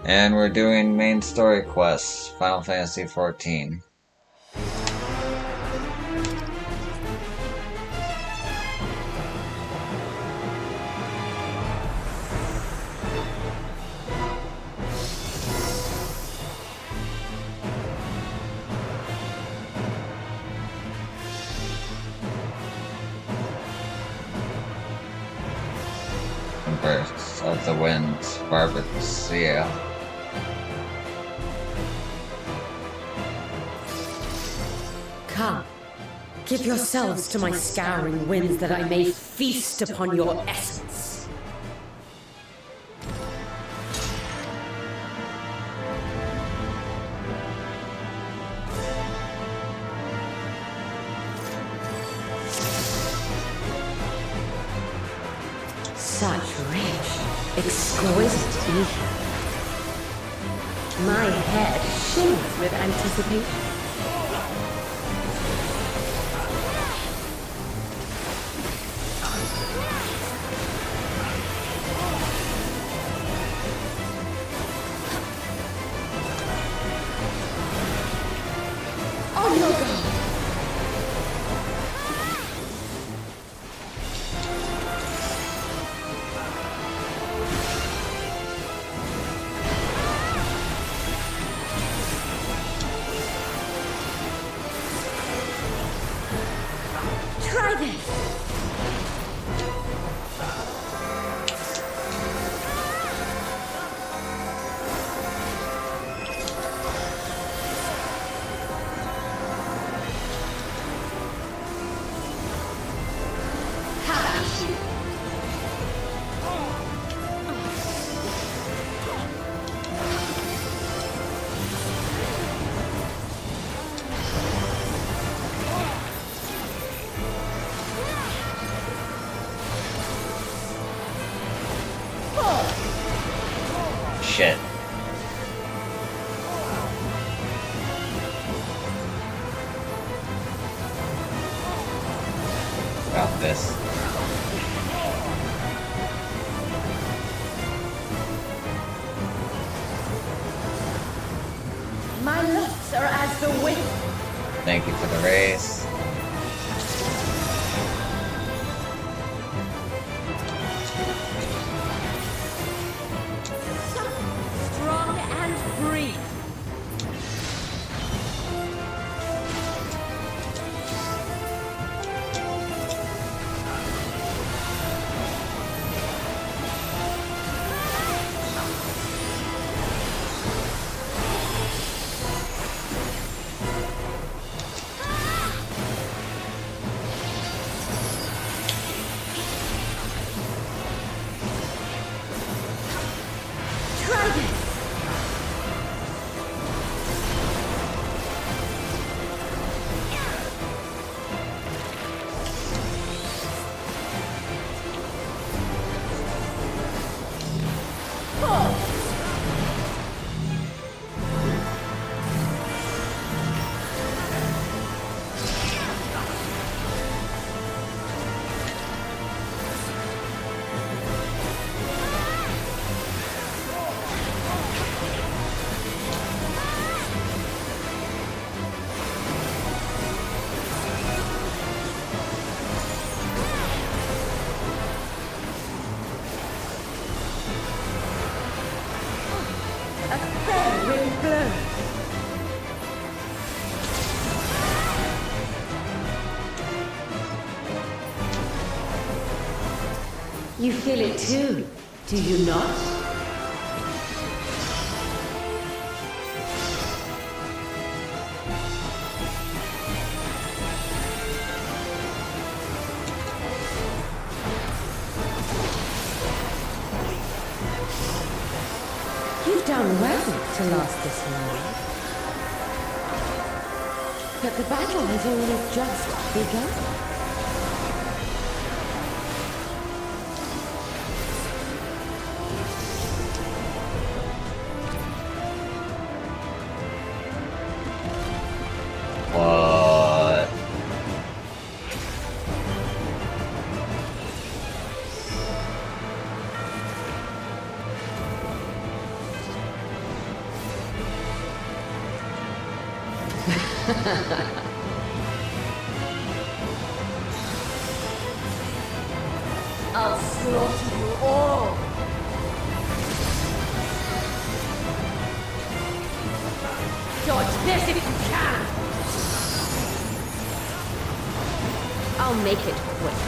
And we're doing main story quests, Final Fantasy XIV. Bursts of the Winds, Barbacia. Come, give yourselves to my scouring winds that I may feast upon your essence. Such rich, exquisite ether. My head shimmers with anticipation. On your guard! Try this! Shit. Got this. My looks are as the wind. Thank you for the race. Strong and free. Try this. A fair wind blows. You feel it too, do you not? You've done well to last this long. But the battle has only just begun. What? I'll slaughter you all! Dodge this if you can! I'll make it quick.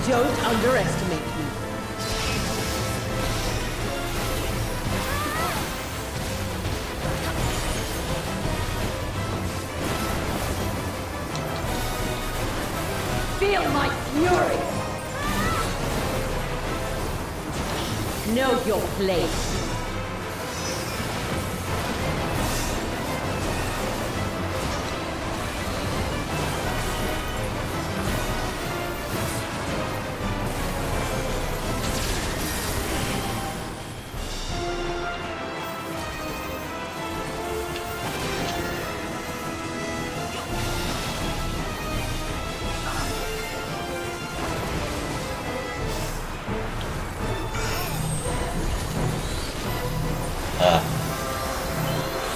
Don't underestimate me. Feel my fury! Know your place.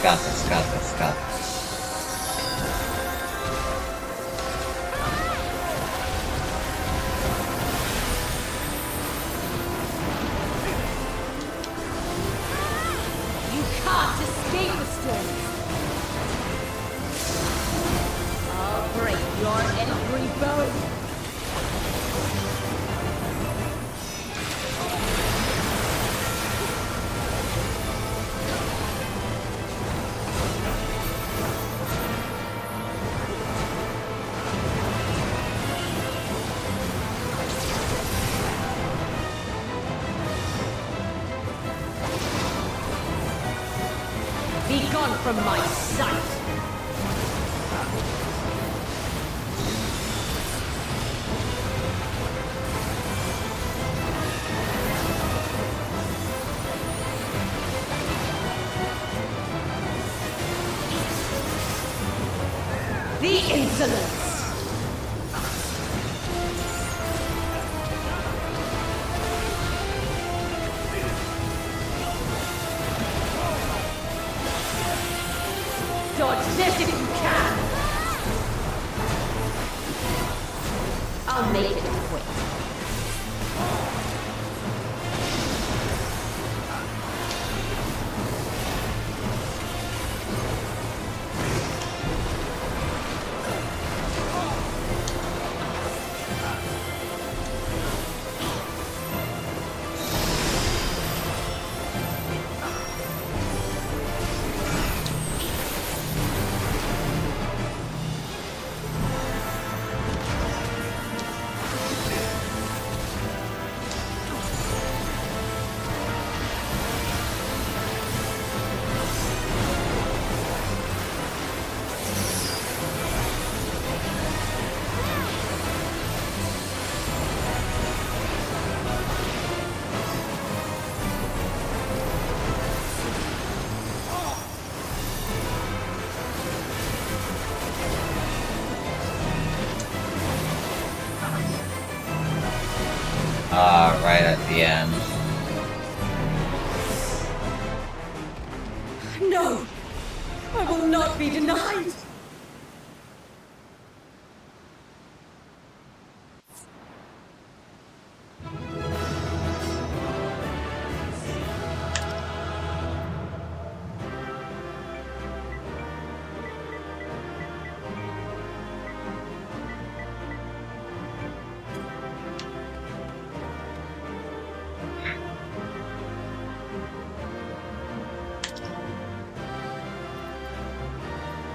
Got this, got this, got this. You can't escape the storm. I'll break your every bone. Be gone from my sight! The insolence! Dodge this if you can! I'll make it quick. Right at the end. No! I will not be denied!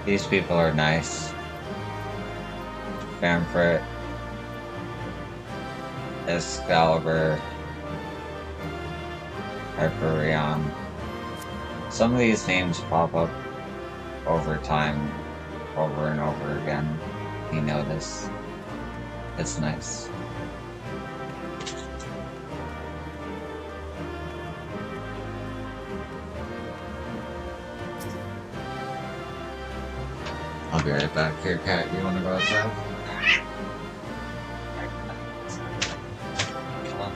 These people are nice. Famfrit, Excalibur, Hyperion. Some of these names pop up over time, over and over again. You notice. It's nice. I'll be right back. Here, Cat, you wanna go outside? Come on.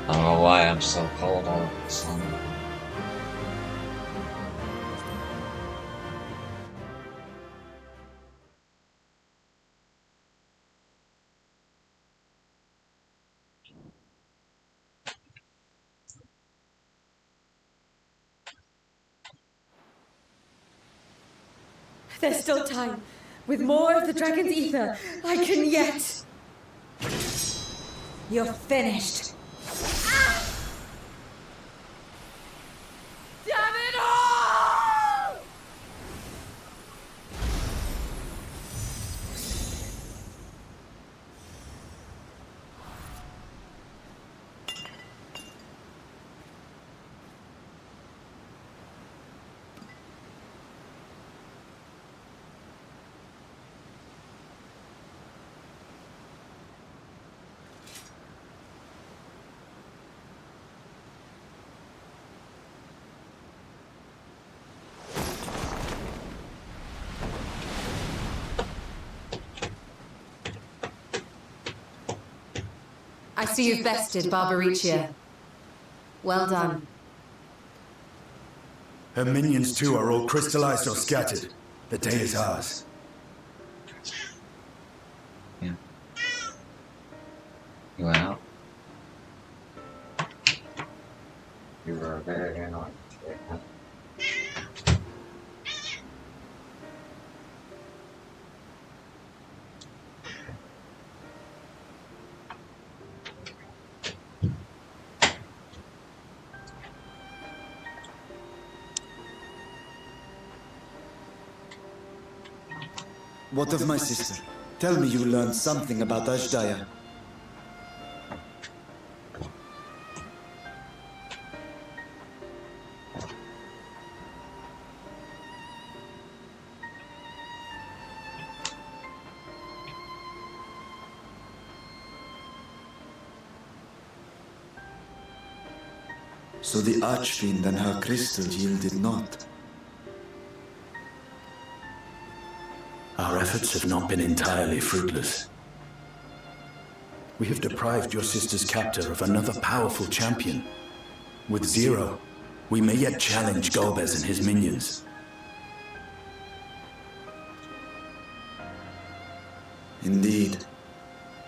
I don't know why I'm so cold all of a sudden. There's still time. With more of the dragon's ether, I can yet... You're finished. Damn it all! I see you've bested Barbaricia. Well done. Her minions too are all crystallized or scattered. The day is ours. Yeah. You went out? You were very annoying today, huh? What of my sister? Tell me you learned something about Ashdaya. So the Archfiend and her crystal yielded not. efforts have not been entirely fruitless. We have deprived your sister's captor of another powerful champion. With Zero, we may yet challenge Golbez and his minions. Indeed.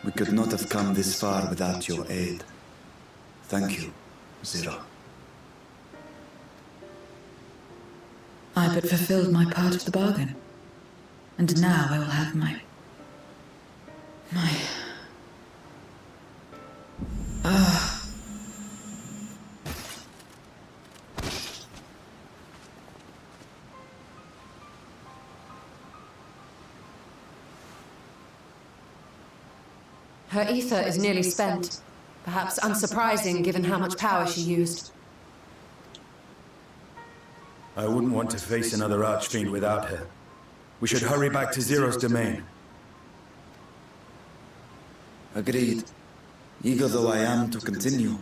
We could not have come this far without your aid. Thank you, Zero. I but fulfilled my part of the bargain. And now I will have my... Her ether is nearly spent. Perhaps unsurprising given how much power she used. I wouldn't want to face another Archfiend without her. We should hurry back to Zero's domain. Agreed. Eager though I am to continue,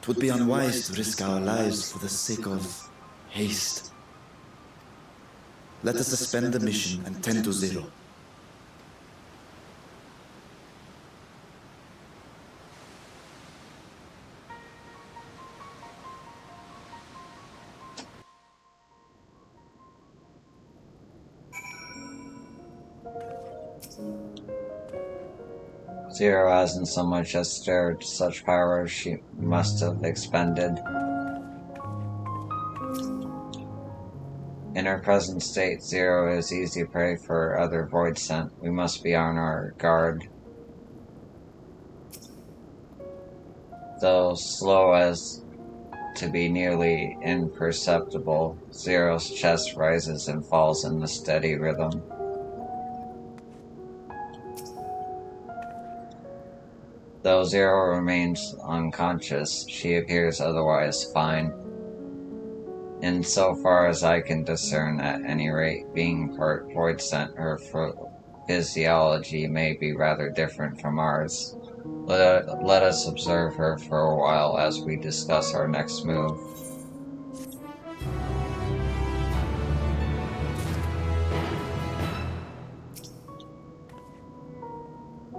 it would be unwise to risk our lives for the sake of haste. Let us suspend the mission and tend to Zero. Zero hasn't so much as stirred such power as she must have expended. In her present state, Zero is easy prey for other Void Scent. We must be on our guard. Though slow as to be nearly imperceptible, Zero's chest rises and falls in a steady rhythm. Though Zero remains unconscious, she appears otherwise fine. In so far as I can discern, at any rate, being part Void Scent, her physiology may be rather different from ours. Let us observe her for a while as we discuss our next move.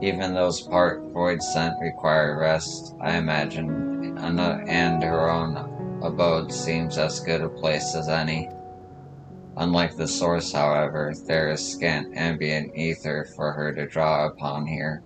Even those part Void Scent require rest, I imagine, and her own abode seems as good a place as any. Unlike the source, however, there is scant ambient ether for her to draw upon here.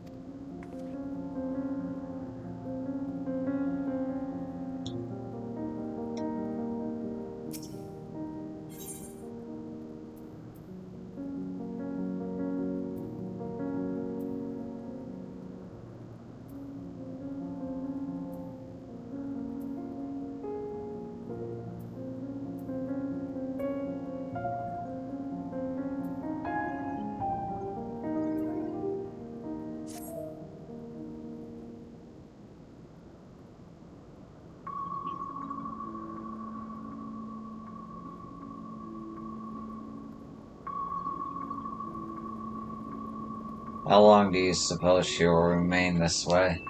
How long do you suppose she will remain this way?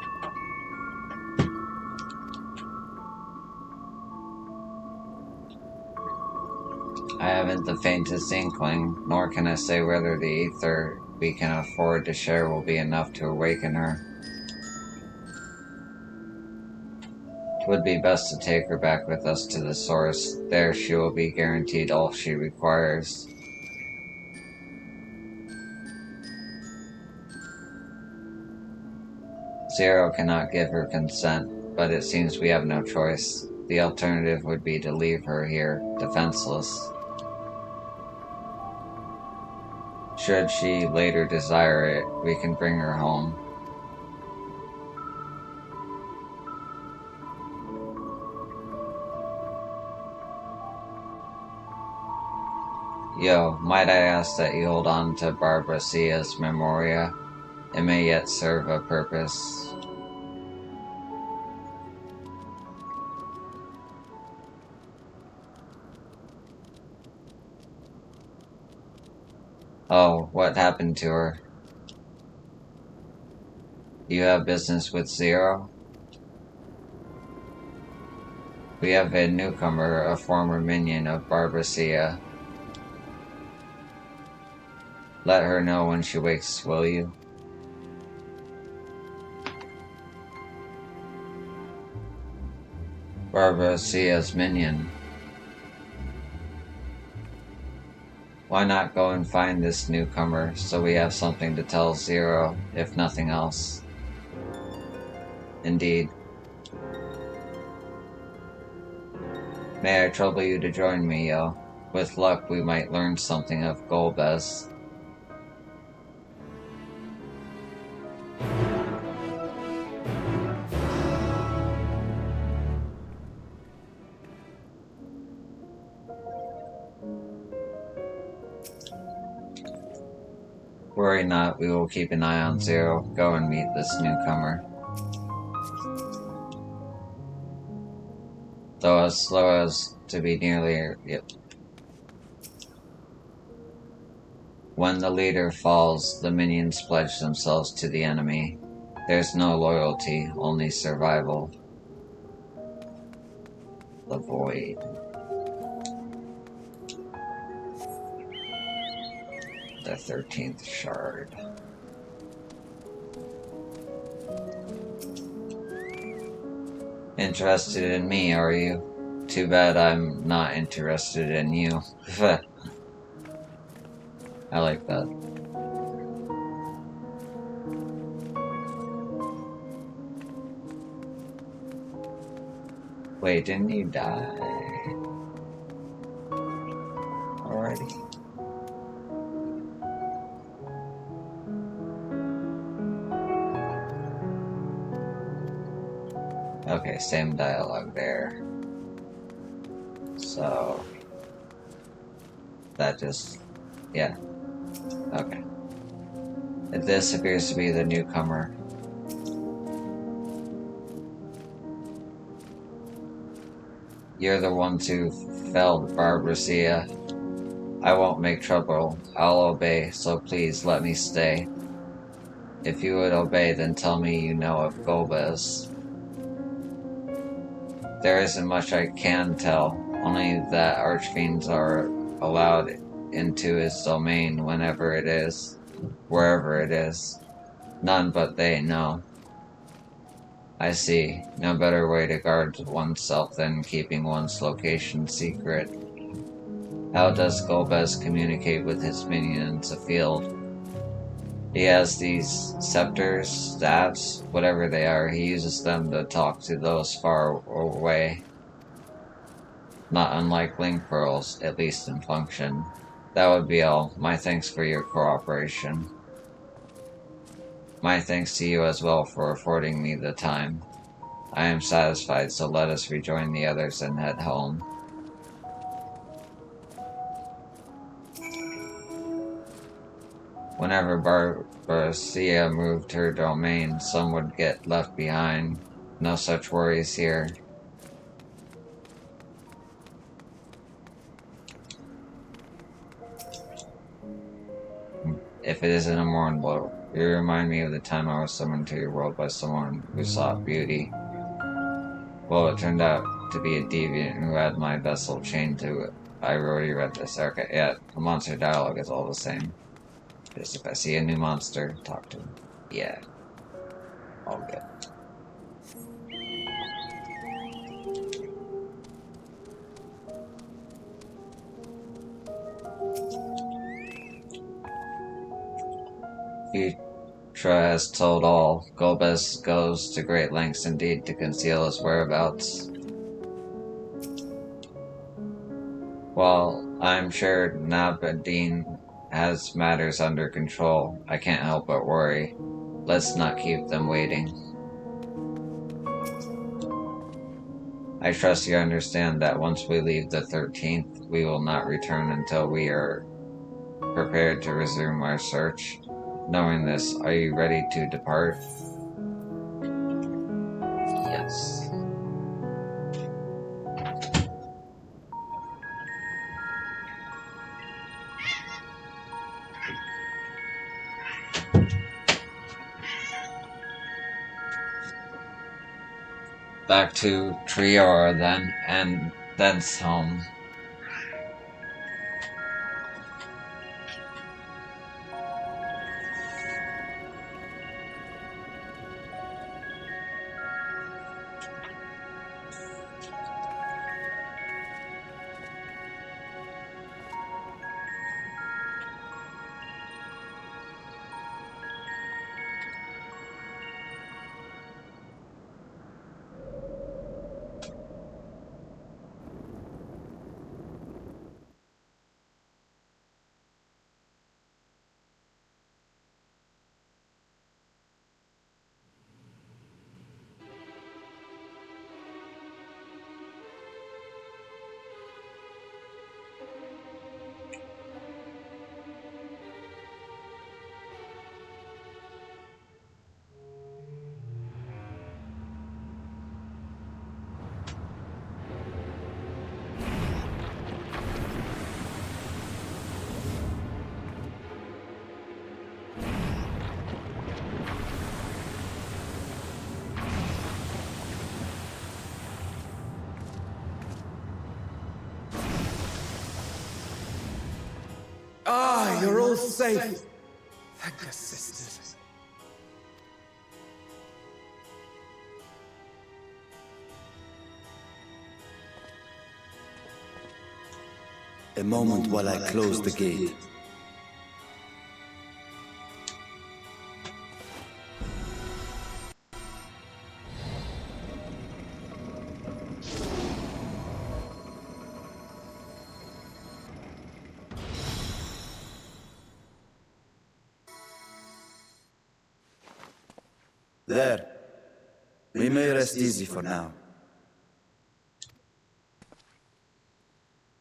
I haven't the faintest inkling, nor can I say whether the ether we can afford to share will be enough to awaken her. It would be best to take her back with us to the source. There she will be guaranteed all she requires. Zero cannot give her consent, but it seems we have no choice. The alternative would be to leave her here, defenseless. Should she later desire it, we can bring her home. Yo, might I ask that you hold on to Barbara Sia's memoria? It may yet serve a purpose. Oh, what happened to her? You have business with Zero? We have a newcomer, a former minion of Barbara Sia. Let her know when she wakes, will you? Barbaracia's minion. Why not go and find this newcomer so we have something to tell Zero, if nothing else? Indeed. May I trouble you to join me, yo? With luck, we might learn something of Golbez. Worry not, we will keep an eye on Zero. Go and meet this newcomer. Though as slow as to be nearly... Yep. When the leader falls, the minions pledge themselves to the enemy. There's no loyalty, only survival. The Void. The 13th Shard. Interested in me, are you? Too bad I'm not interested in you. I like that. Wait, didn't you die? Alrighty. Okay, same dialogue there. So... that just... yeah. Okay. This appears to be the newcomer. You're the ones who felled Barbaracia. I won't make trouble. I'll obey, so please let me stay. If you would obey, then tell me you know of Golbez. There isn't much I can tell, only that archfiends are allowed into his domain whenever it is, wherever it is. None but they know. I see. No better way to guard oneself than keeping one's location secret. How does Golbez communicate with his minions afield? He has these scepters, staffs, whatever they are. He uses them to talk to those far away. Not unlike link pearls, at least in function. That would be all. My thanks for your cooperation. My thanks to you as well for affording me the time. I am satisfied, so let us rejoin the others and head home. Whenever Barbaracia moved her domain, some would get left behind. No such worries here. If it isn't a Mournblow, you remind me of the time I was summoned to your world by someone who sought beauty. Well, it turned out to be a deviant who had my vessel chained to it. I already read this. Okay, yeah, the monster dialogue is all the same. Just if I see a new monster, talk to him. Yeah. All good. Futra has told all. Golbez goes to great lengths indeed to conceal his whereabouts. While I'm sure Nabadine has matters under control, I can't help but worry. Let's not keep them waiting. I trust you understand that once we leave the 13th, we will not return until we are prepared to resume our search. Knowing this, are you ready to depart? Yes. Back to Triora then, and thence home. you're all safe. Thank us, sisters. A moment while I close the gate. There. We may rest easy for now.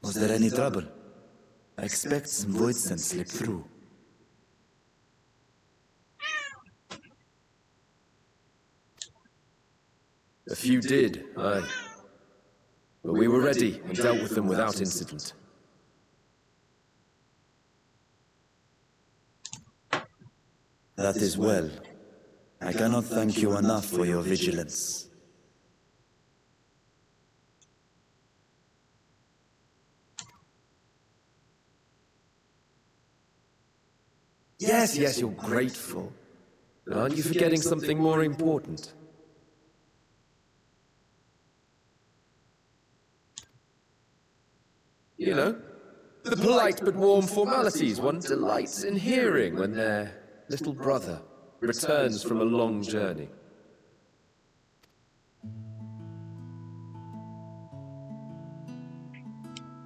Was there any trouble? I expect some void sense slipped through. A few did, aye. But we were ready and dealt with them without incident. That is well. I cannot thank you enough for your vigilance. Yes, you're grateful. But aren't you forgetting something more important? You know, the polite but warm formalities one delights in hearing when their little brother returns from a long journey.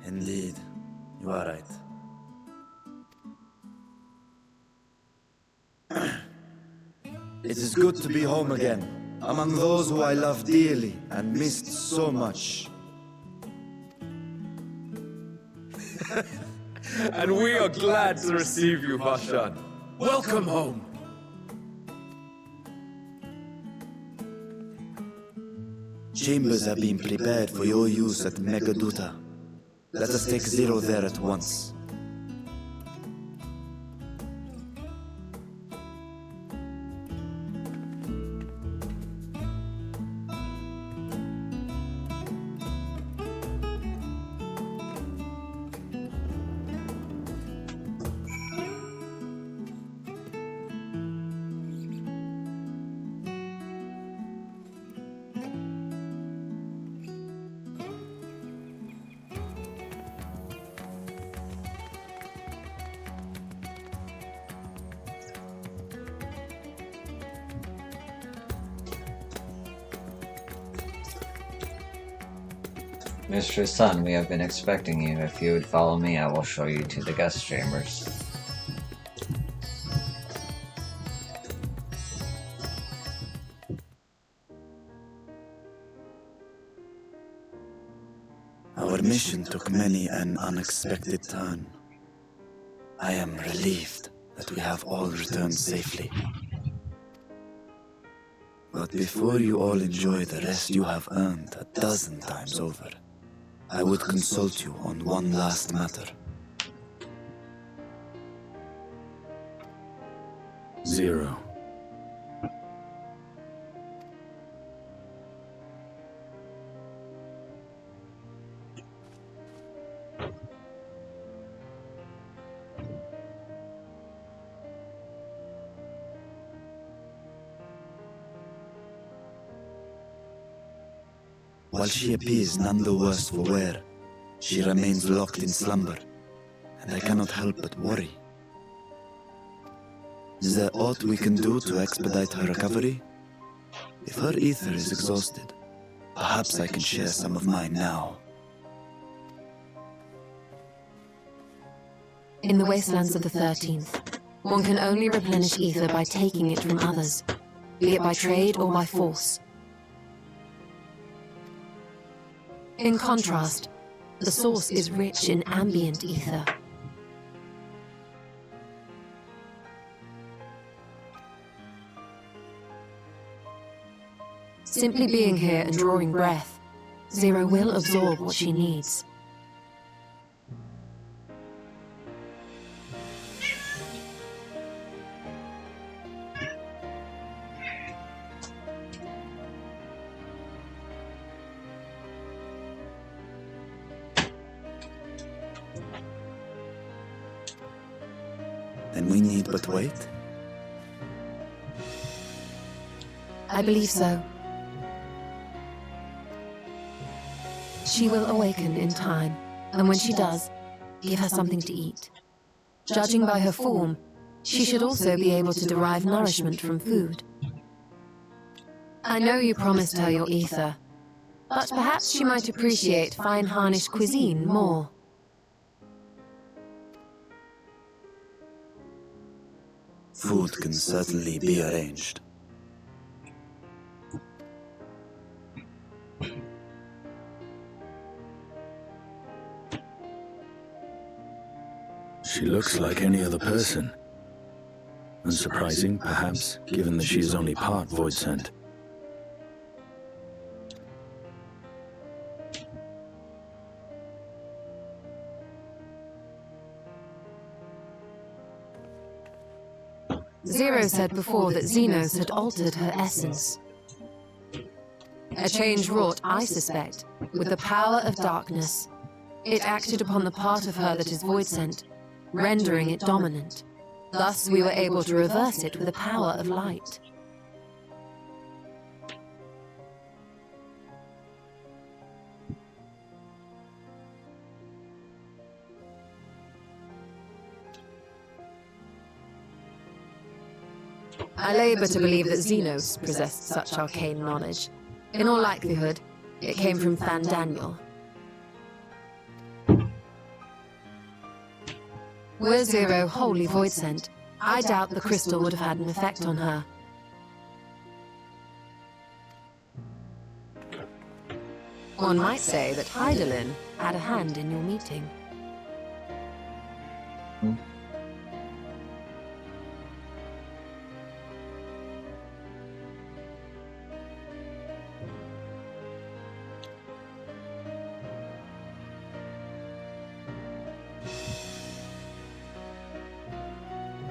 Indeed, you are right. It is good to be home again, among those who I love dearly and missed so much. And we are glad to receive you, Vashan. Welcome home. Chambers have been prepared for your use at Megaduta. Let us take Zero there at once. Mr. Sun, we have been expecting you. If you would follow me, I will show you to the guest chambers. Our mission took many an unexpected turn. I am relieved that we have all returned safely. But before you all enjoy the rest you have earned 12 times over, I would consult you on one last matter. Zero. While she appears none the worse for wear, she remains locked in slumber, and I cannot help but worry. Is there aught we can do to expedite her recovery? If her ether is exhausted, perhaps I can share some of mine now. In the wastelands of the 13th, one can only replenish ether by taking it from others, be it by trade or by force. In contrast, the source is rich in ambient ether. Simply being here and drawing breath, Zero will absorb what she needs. Then we need but wait? I believe so. She will awaken in time, and when she does, give her something to eat. Judging by her form, she should also be able to derive nourishment from food. I know you promised her your ether, but perhaps she might appreciate fine harnish cuisine more. Food can certainly be arranged. She looks like any other person. Unsurprising, perhaps, given that she is only part void sent. Zero said before that Xenos had altered her essence. A change wrought, I suspect, with the power of darkness. It acted upon the part of her that is void sent, rendering it dominant. Thus we were able to reverse it with the power of light. I labor to believe that Xenos possessed such arcane knowledge. In all likelihood, it came from Daniel. Were Zero wholly void sent, I doubt the crystal would have had an effect on her. One might say that Heidelin had a hand in your meeting.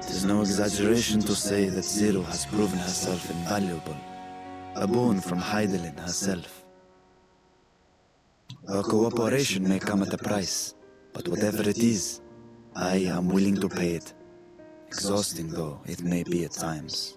It is no exaggeration to say that Zero has proven herself invaluable. A boon from Heidelin herself. Our cooperation may come at a price, but whatever it is, I am willing to pay it. Exhausting though it may be at times.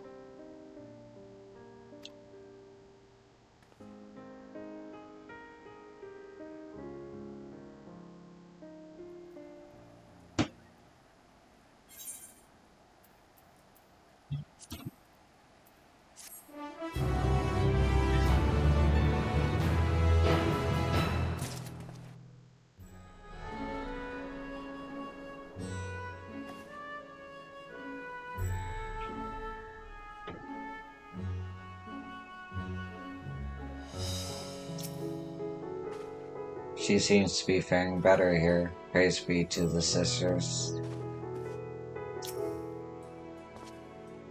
She seems to be faring better here. Praise be to the sisters.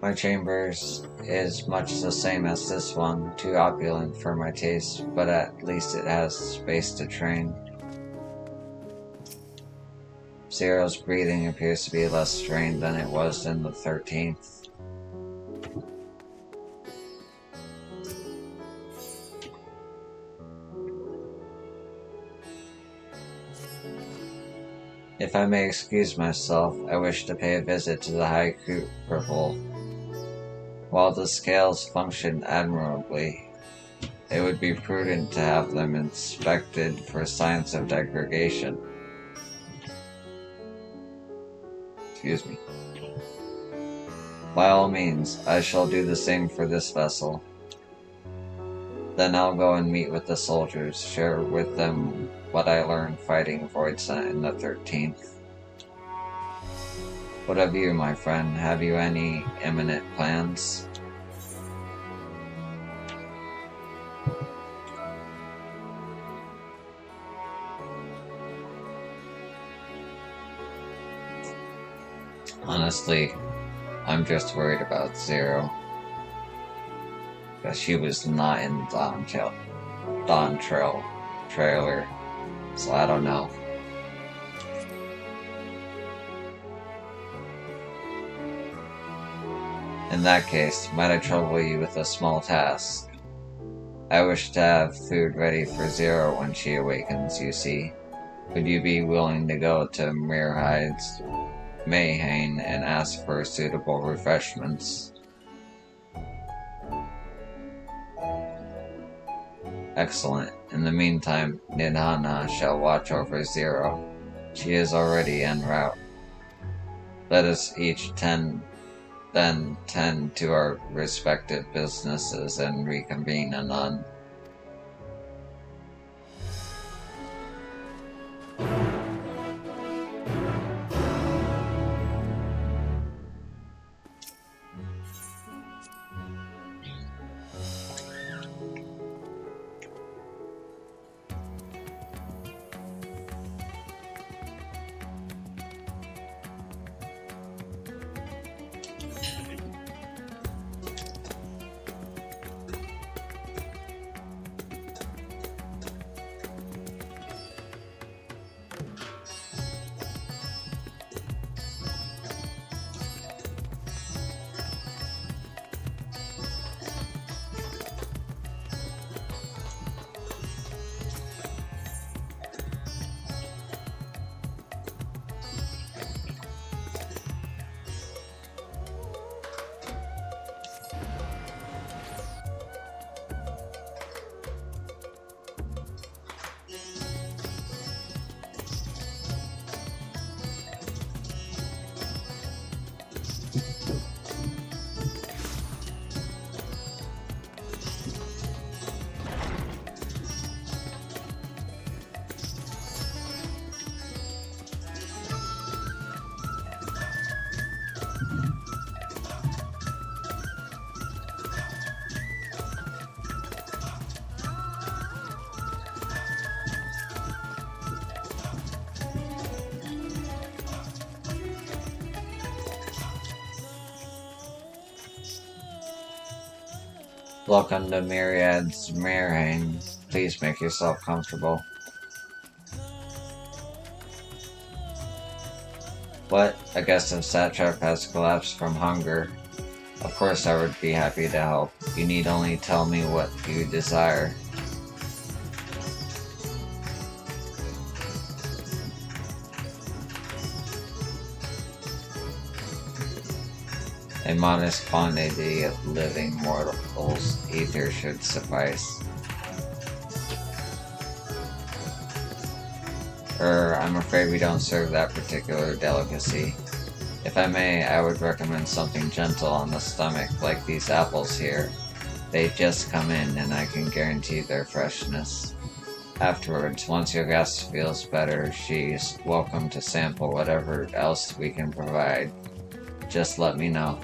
My chambers is much the same as this one, too opulent for my taste, but at least it has space to train. Zero's breathing appears to be less strained than it was in the 13th. If I may excuse myself, I wish to pay a visit to the High Crucible. While the scales function admirably, it would be prudent to have them inspected for signs of degradation. Excuse me. By all means, I shall do the same for this vessel. Then I'll go and meet with the soldiers, share with them what I learned fighting Voidsent in the 13th. What of you, my friend? Have you any imminent plans? Honestly, I'm just worried about Zero. Because she was not in the Dawn Trail trailer, so I don't know. In that case, might I trouble you with a small task? I wish to have food ready for Zero when she awakens, you see. Would you be willing to go to Muirhide's Mayhane and ask for suitable refreshments. Excellent. In the meantime, Nidhana shall watch over Zero. She is already en route. Let us each then tend to our respective businesses and reconvene anon. Welcome to Myriad's Mirhane. Please make yourself comfortable. What? I guess the satrap has collapsed from hunger. Of course I would be happy to help. You need only tell me what you desire. A modest quantity of living mortals ether should suffice. I'm afraid we don't serve that particular delicacy. If I may, I would recommend something gentle on the stomach, like these apples here. They just come in and I can guarantee their freshness. Afterwards, once your guest feels better, she's welcome to sample whatever else we can provide. Just let me know.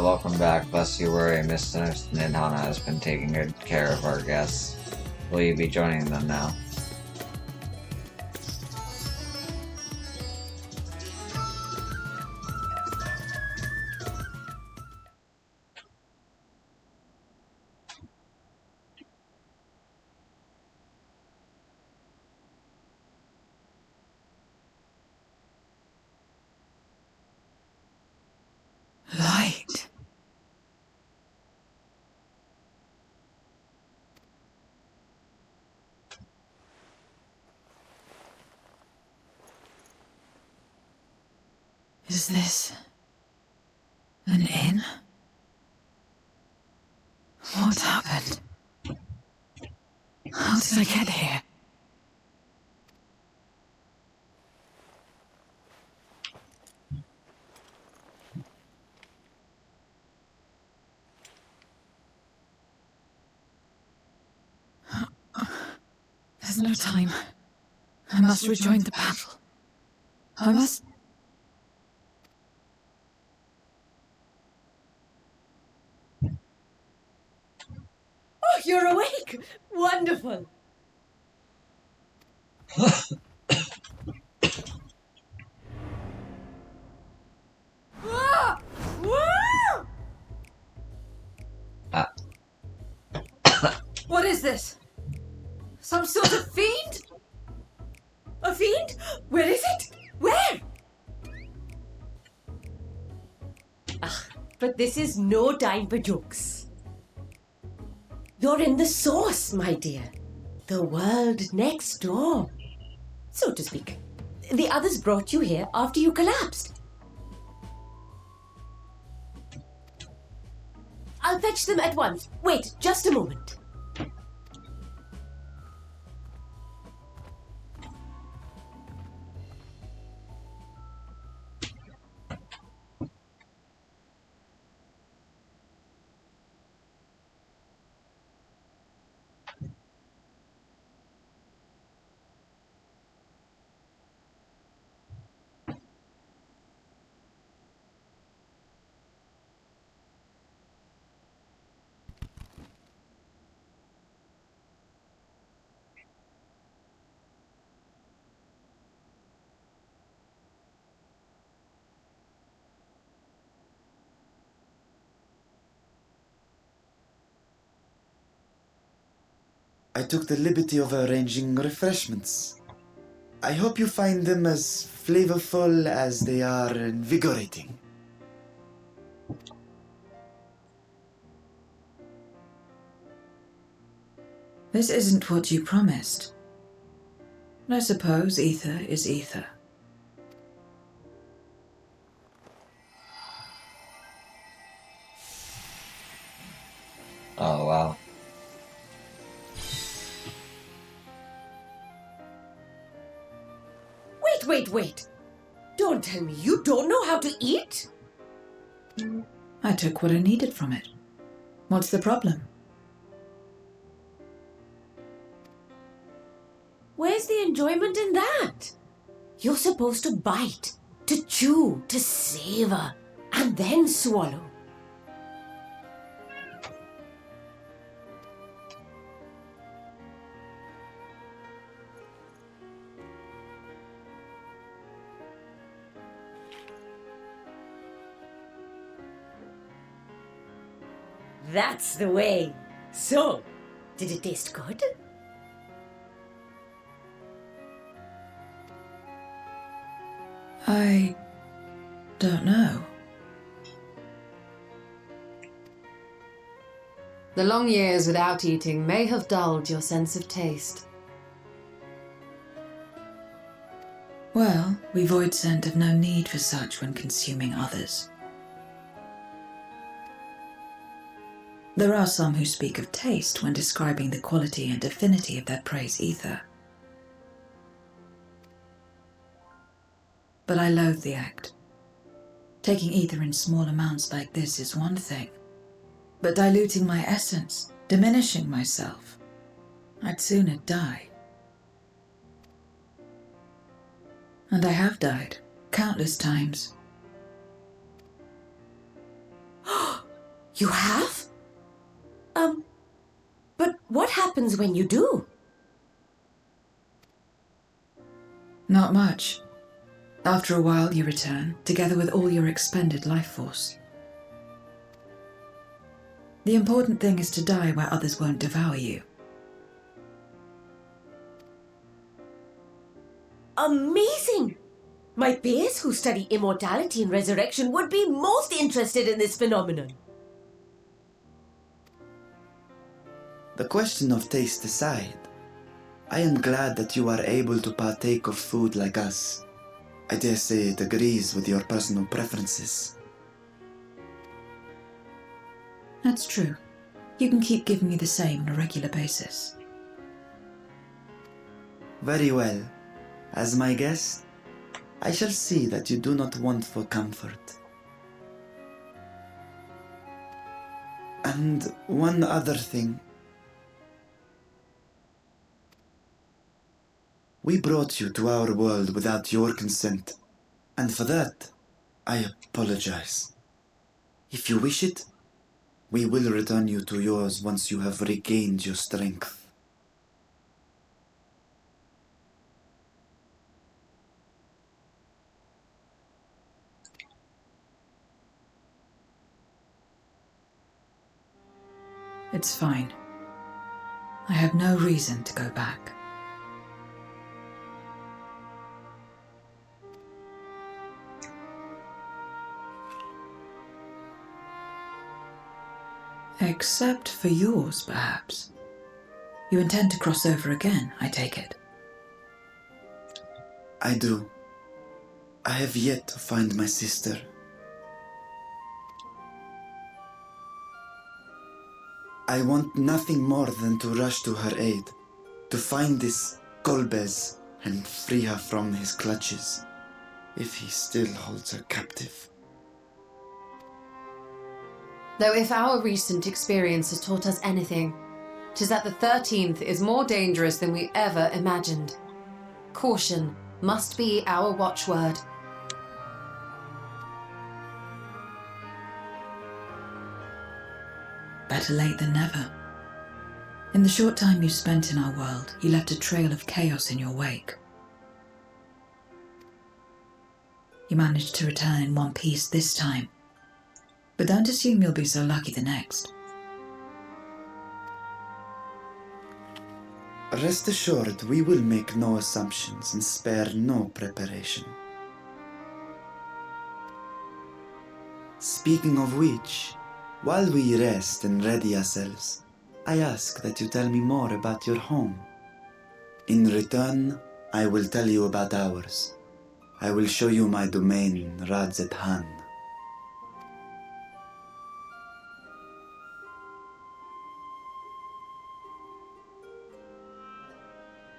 Welcome back. Lest you worry, Mr. Nidhana has been taking good care of our guests. Will you be joining them now? Light. Is this an inn? What happened? How did I get here? There's no time. I must rejoin the battle. I must... You're awake! Wonderful! Ah! Woo! Uh, What is this? Some sort of fiend? A fiend? Where is it? Where? Ah, but this is no time for jokes. You're in the source, my dear. The world next door, so to speak. The others brought you here after you collapsed. I'll fetch them at once. Wait, just a moment. I took the liberty of arranging refreshments. I hope you find them as flavorful as they are invigorating. This isn't what you promised. I suppose ether is ether. oh, wow. Wait. Don't tell me you don't know how to eat? I took what I needed from it. What's the problem? Where's the enjoyment in that? You're supposed to bite, to chew, to savor, and then swallow. That's the way. So, did it taste good? I don't know. The long years without eating may have dulled your sense of taste. Well, we voidsent have no need for such when consuming others. There are some who speak of taste when describing the quality and affinity of their praise ether. But I loathe the act. Taking ether in small amounts like this is one thing, but diluting my essence, diminishing myself, I'd sooner die. And I have died, countless times. You have? But what happens when you do? Not much. After a while you return, together with all your expended life force. The important thing is to die where others won't devour you. Amazing! My peers who study immortality and resurrection would be most interested in this phenomenon. The question of taste aside, I am glad that you are able to partake of food like us. I dare say it agrees with your personal preferences. That's true. You can keep giving me the same on a regular basis. Very well. As my guest, I shall see that you do not want for comfort. And one other thing. We brought you to our world without your consent, and for that, I apologize. If you wish it, We will return you to yours once you have regained your strength. It's fine. I have no reason to go back. Except for yours, perhaps. You intend to cross over again, I take it. I do. I have yet to find my sister. I want nothing more than to rush to her aid, to find this Golbez and free her from his clutches, if he still holds her captive. Though if our recent experience has taught us anything, 'tis that the 13th is more dangerous than we ever imagined. Caution must be our watchword. Better late than never. In the short time you spent in our world, you left a trail of chaos in your wake. You managed to return in one piece this time, but don't assume you'll be so lucky the next. Rest assured, we will make no assumptions and spare no preparation. Speaking of which, while we rest and ready ourselves, I ask that you tell me more about your home. In return, I will tell you about ours. I will show you my domain, Radzet Han.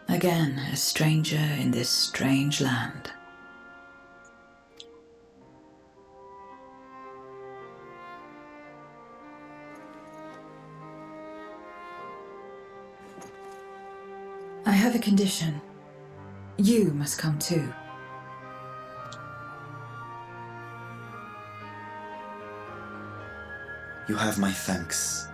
Again, a stranger in this strange land. I have a condition. You must come too. You have my thanks.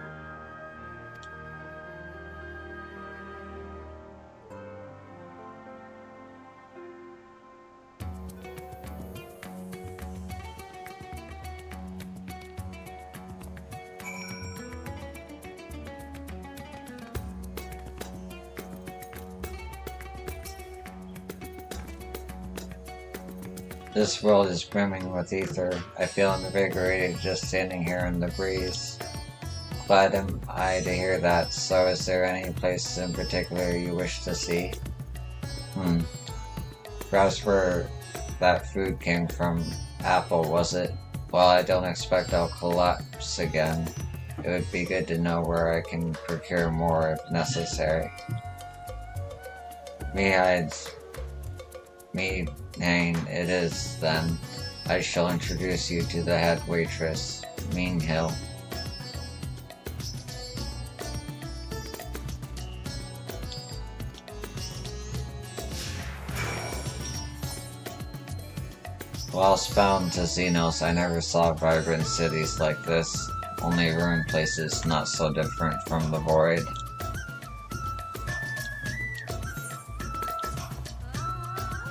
This world is brimming with ether. I feel invigorated just standing here in the breeze. Glad am I to hear that. So is there any place in particular you wish to see? Perhaps where that food came from. Apple, was it? Well, I don't expect I'll collapse again. It would be good to know where I can procure more if necessary. Mean it is, then. I shall introduce you to the head waitress, Mean Hill. Whilst bound to Xenos, I never saw vibrant cities like this, only ruined places not so different from the void.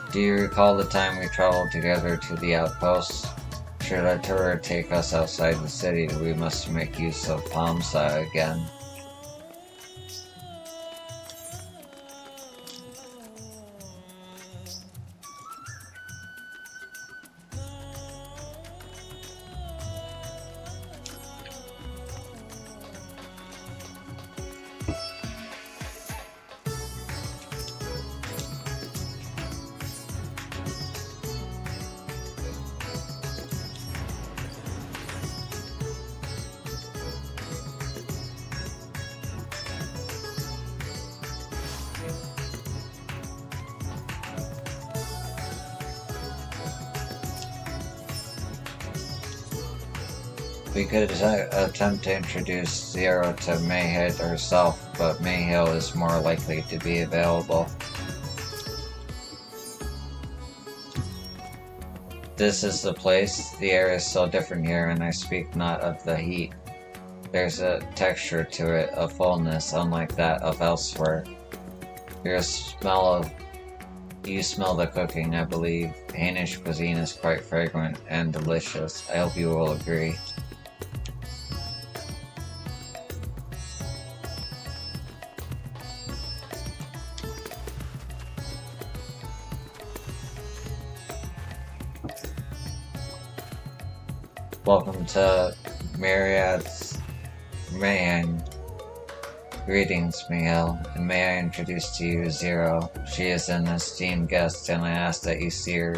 Do you recall the time we traveled together to the outpost? Should our tour take us outside the city, we must make use of Palmsa again. We could attempt to introduce Zero to Mayhead herself, but Mayhill is more likely to be available. This is the place. The air is so different here, and I speak not of the heat. There's a texture to it, a fullness unlike that of elsewhere. You smell the cooking, I believe. Danish cuisine is quite fragrant and delicious. I hope you will agree. Welcome to Myriad's Mayang. Greetings, Miguel, and may I introduce to you Zero. She is an esteemed guest, and I ask that you see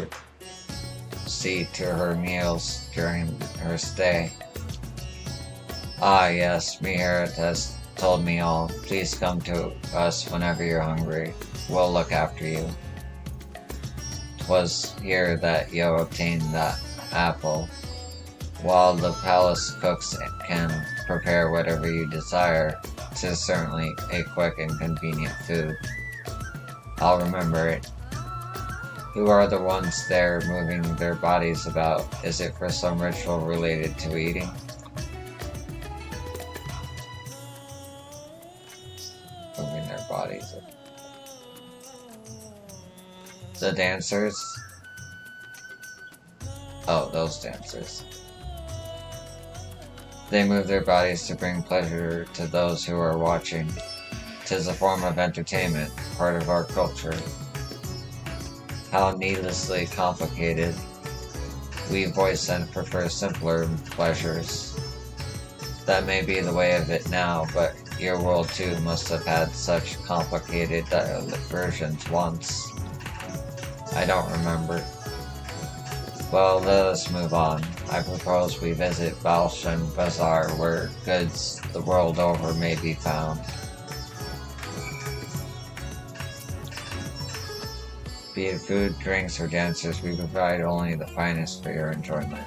to her meals during her stay. Ah, yes, Myriad has told me all. Please come to us whenever you're hungry. We'll look after you. 'Twas here that Yo obtained that apple. While the palace cooks can prepare whatever you desire, 'tis certainly a quick and convenient food. I'll remember it. Who are the ones there moving their bodies about? Is it for some ritual related to eating? Moving their bodies. The dancers? Oh, those dancers. They move their bodies to bring pleasure to those who are watching. 'Tis a form of entertainment, part of our culture. How needlessly complicated. We voice and prefer simpler pleasures. That may be the way of it now, but your world too must have had such complicated versions once. I don't remember. Well, let us move on. I propose we visit Balshan Bazaar, where goods the world over may be found. Be it food, drinks, or dancers, we provide only the finest for your enjoyment.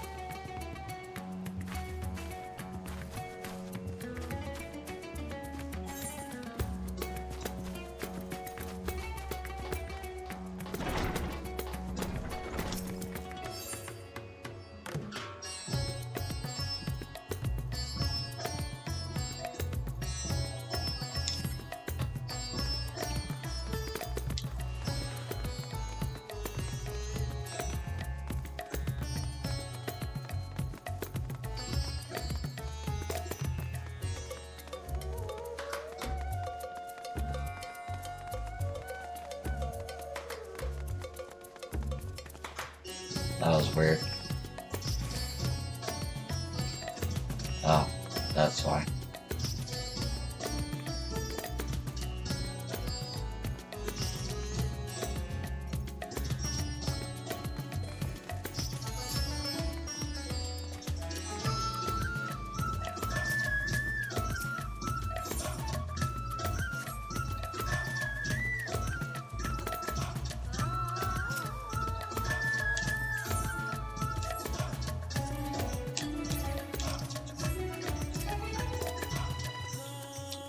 That was weird. Oh, that's why.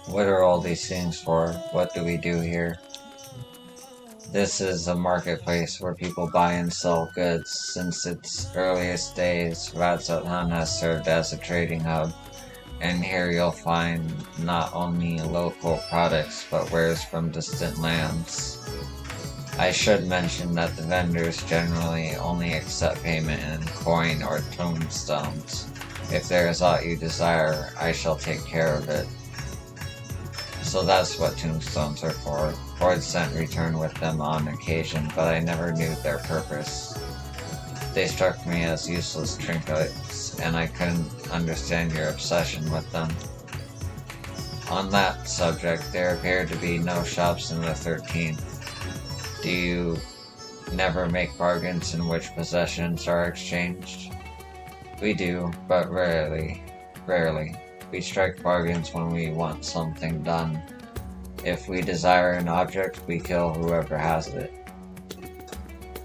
What are all these things for? What do we do here? This is a marketplace where people buy and sell goods. Since its earliest days, Ratsathan has served as a trading hub, and here you'll find not only local products, but wares from distant lands. I should mention that the vendors generally only accept payment in coin or tombstones. If there is aught you desire, I shall take care of it. So that's what tombstones are for. Ford sent return with them on occasion, but I never knew their purpose. They struck me as useless trinkets, and I couldn't understand your obsession with them. On that subject, there appear to be no shops in the 13th. Do you never make bargains in which possessions are exchanged? We do, but rarely. We strike bargains when we want something done. If we desire an object, we kill whoever has it.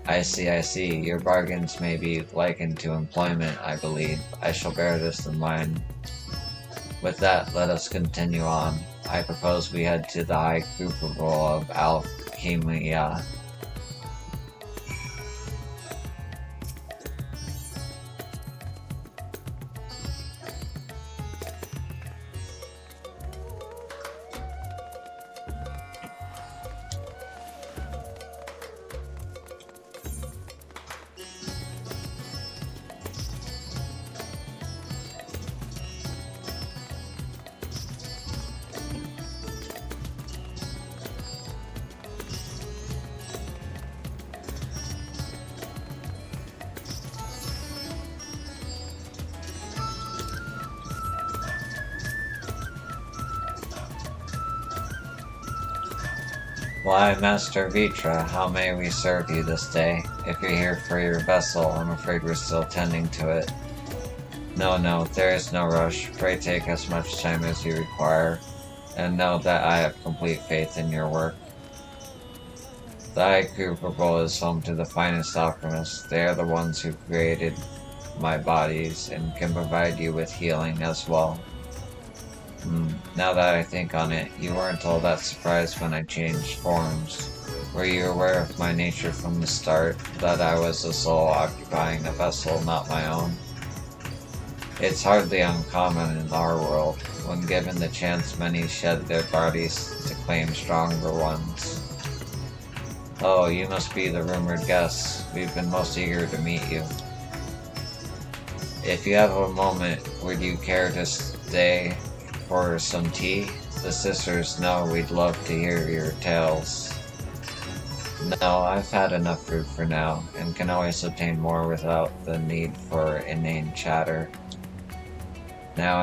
I see. Your bargains may be likened to employment, I believe. I shall bear this in mind. With that, let us continue on. I propose we head to the High Crucible of Alchemia. Why, Master Vitra, how may we serve you this day? If you're here for your vessel, I'm afraid we're still tending to it. No, there is no rush. Pray take as much time as you require, and know that I have complete faith in your work. The High Crucible is home to the finest alchemists. They are the ones who created my bodies and can provide you with healing as well. Now that I think on it, you weren't all that surprised when I changed forms. Were you aware of my nature from the start, that I was a soul occupying a vessel not my own? It's hardly uncommon in our world. When given the chance, many shed their bodies to claim stronger ones. Oh, you must be the rumored guest. We've been most eager to meet you. If you have a moment, would you care to stay for some tea? The sisters know we'd love to hear your tales. No, I've had enough fruit for now, and can always obtain more without the need for inane chatter. Now,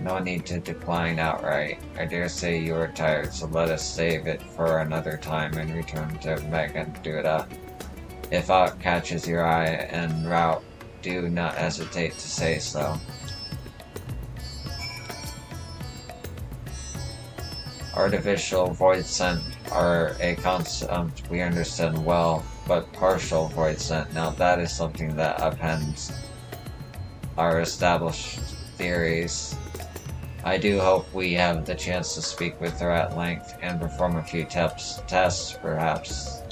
no need to decline outright. I dare say you are tired, so let us save it for another time and return to Megadura. If aught catches your eye en route, do not hesitate to say so. Artificial void scent are a concept we understand well, but partial void scent, now that is something that upends our established theories. I do hope we have the chance to speak with her at length and perform a few tests, perhaps.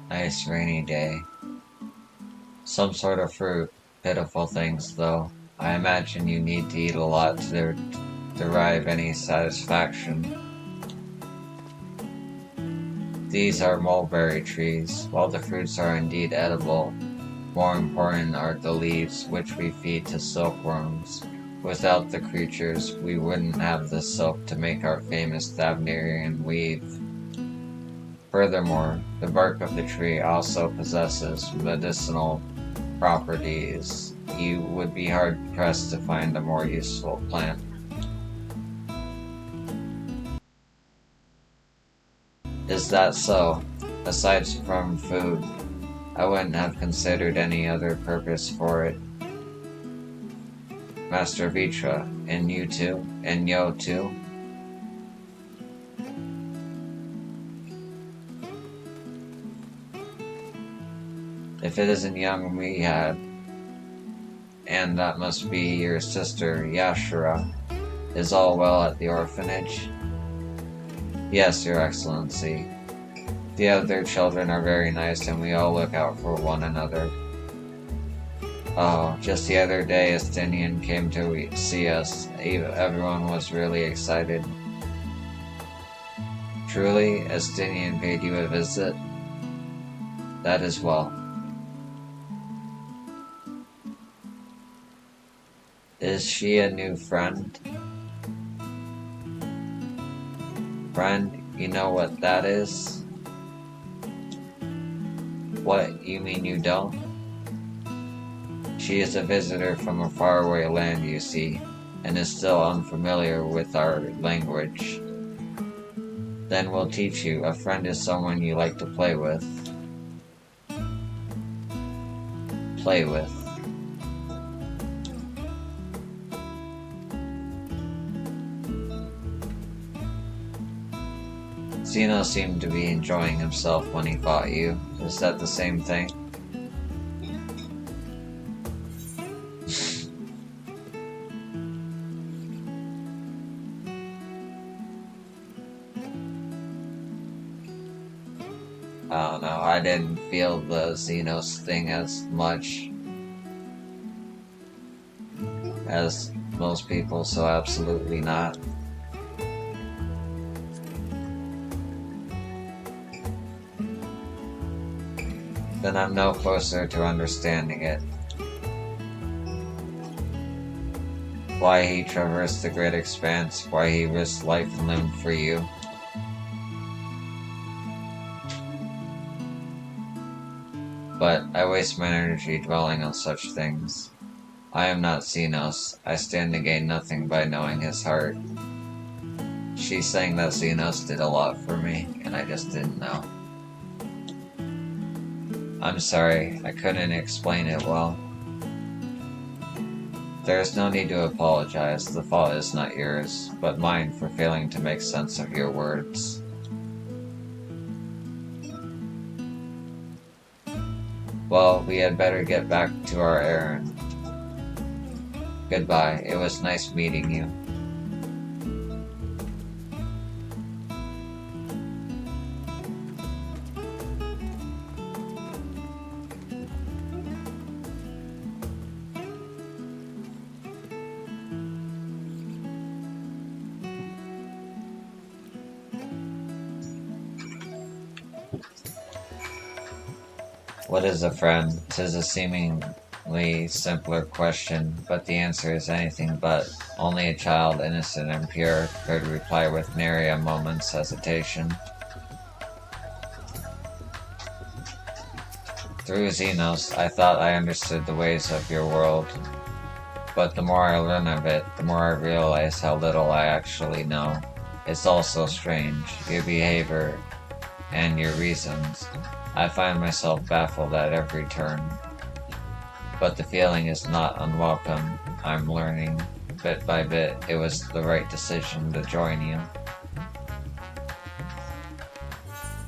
Nice rainy day. Some sort of fruit. Pitiful things, though. I imagine you need to eat a lot to derive any satisfaction. These are mulberry trees. While the fruits are indeed edible, more important are the leaves, which we feed to silkworms. Without the creatures, we wouldn't have the silk to make our famous Thavnerian weave. Furthermore, the bark of the tree also possesses medicinal properties. You would be hard-pressed to find a more useful plant. Is that so? Aside from food, I wouldn't have considered any other purpose for it. Master Vitra, and you too? And Yo too? If it isn't young Mihad, and that must be your sister Yashara, is all well at the orphanage? Yes, Your Excellency. The other children are very nice and we all look out for one another. Oh, just the other day Estinian came to see us. Everyone was really excited. Truly, Estinian paid you a visit? That is well. Is she a new friend? Friend, you know what that is? What, you mean you don't? She is a visitor from a faraway land, you see, and is still unfamiliar with our language. Then we'll teach you. A friend is someone you like to play with. Play with. Zeno seemed to be enjoying himself when he fought you. Is that the same thing? I don't know. I didn't feel the Xenos thing as much as most people, so absolutely not. Then I'm no closer to understanding it. Why he traversed the great expanse, why he risked life and limb for you. But I waste my energy dwelling on such things. I am not Xenos. I stand to gain nothing by knowing his heart. She's saying that Xenos did a lot for me, and I just didn't know. I'm sorry, I couldn't explain it well. There is no need to apologize. The fault is not yours, but mine for failing to make sense of your words. Well, we had better get back to our errand. Goodbye. It was nice meeting you. What is a friend? 'Tis a seemingly simpler question, but the answer is anything but. Only a child, innocent and pure, could reply with nary a moment's hesitation. Through Xenos, I thought I understood the ways of your world, but the more I learn of it, the more I realize how little I actually know. It's all so strange, your behavior and your reasons. I find myself baffled at every turn. But the feeling is not unwelcome. I'm learning, bit by bit, it was the right decision to join you.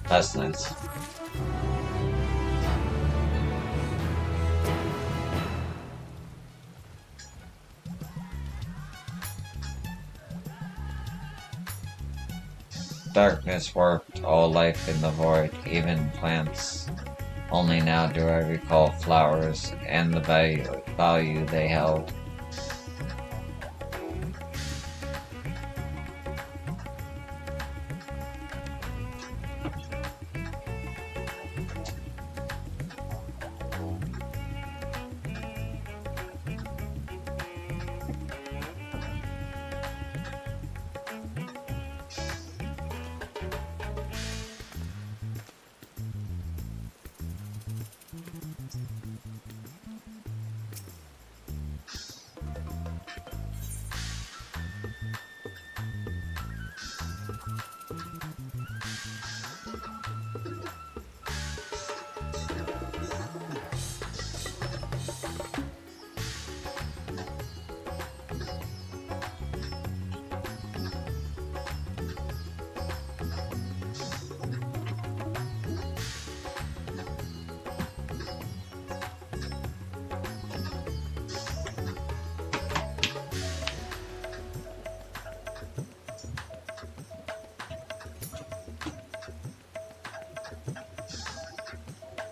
That's nice. Darkness warped all life in the void, even plants. Only now do I recall flowers and the value they held.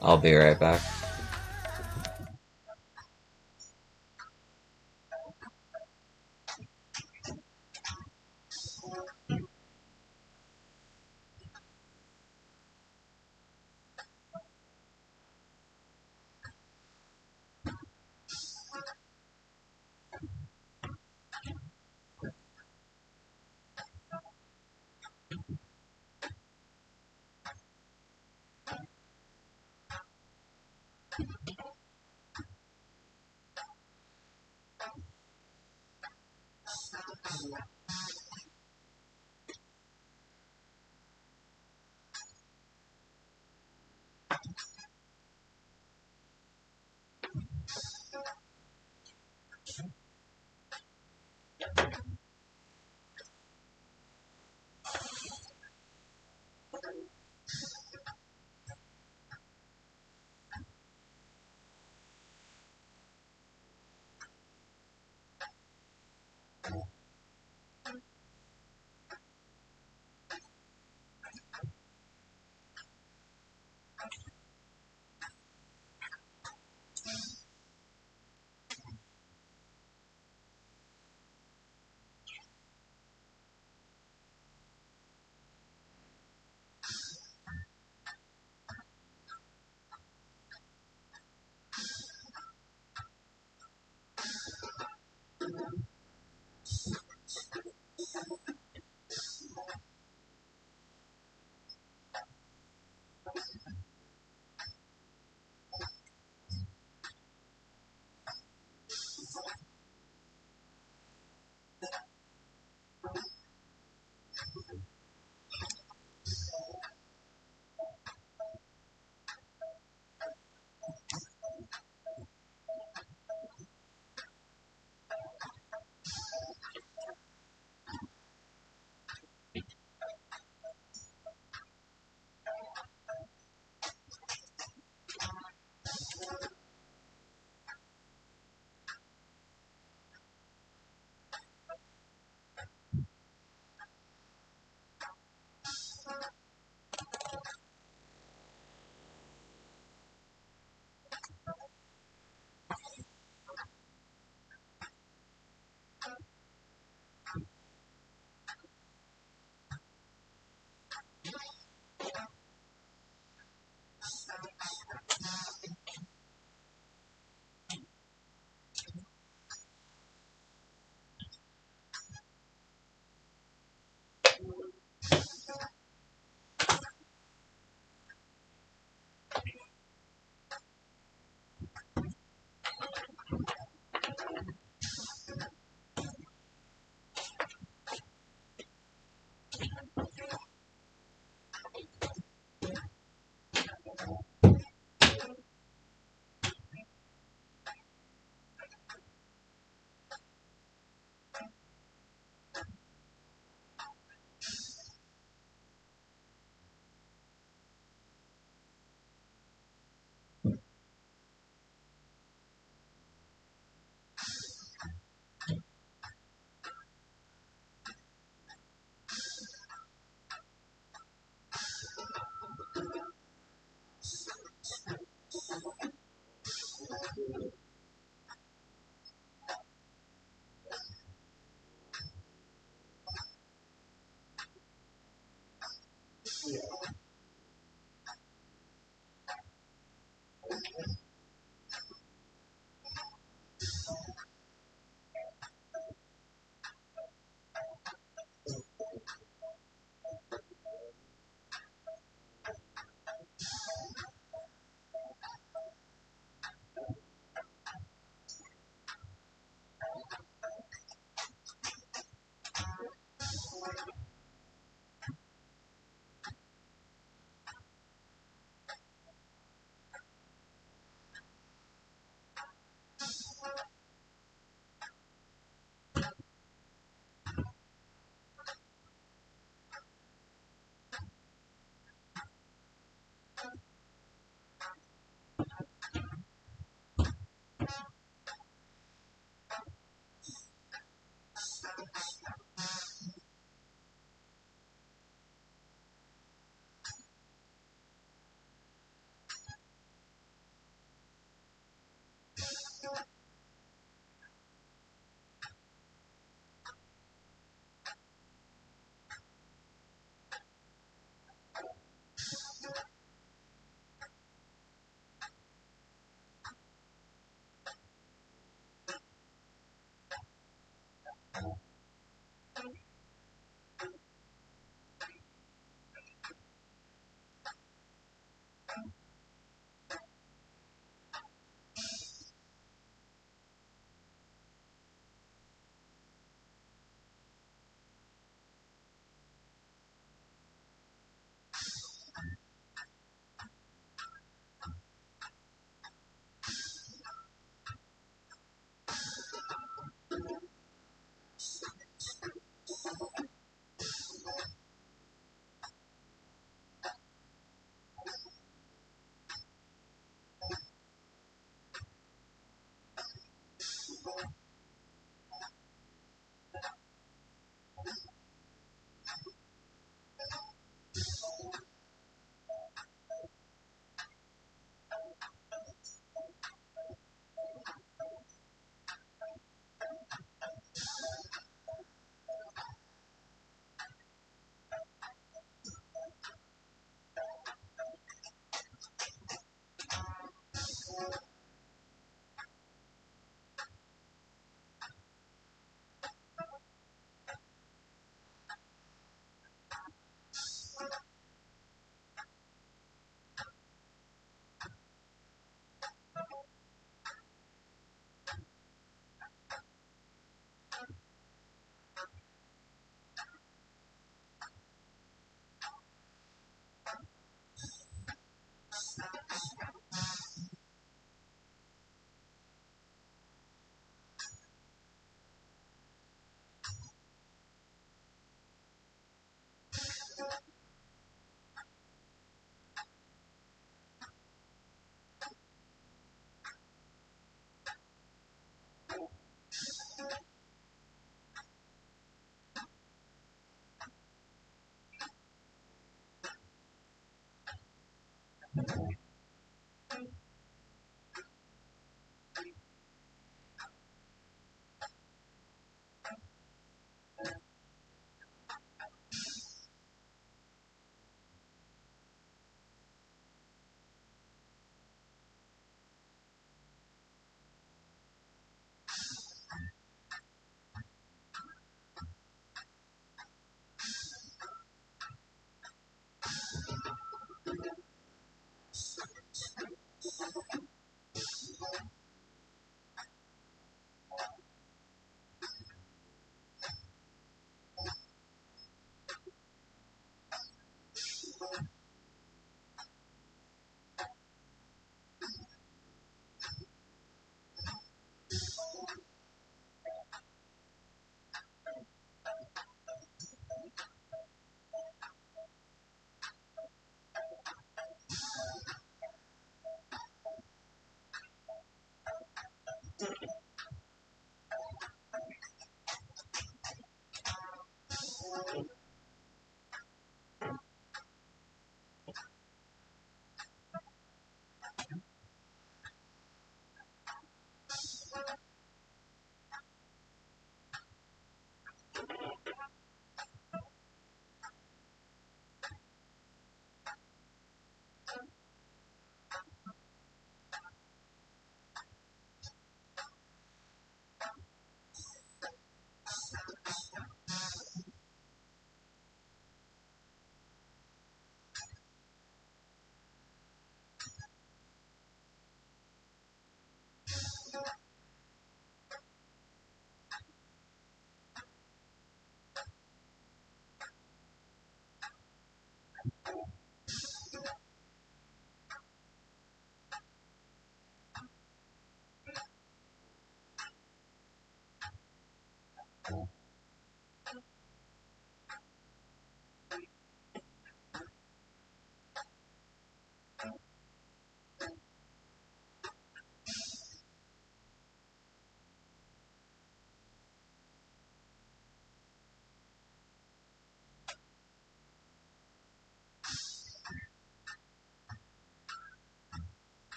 I'll be right back.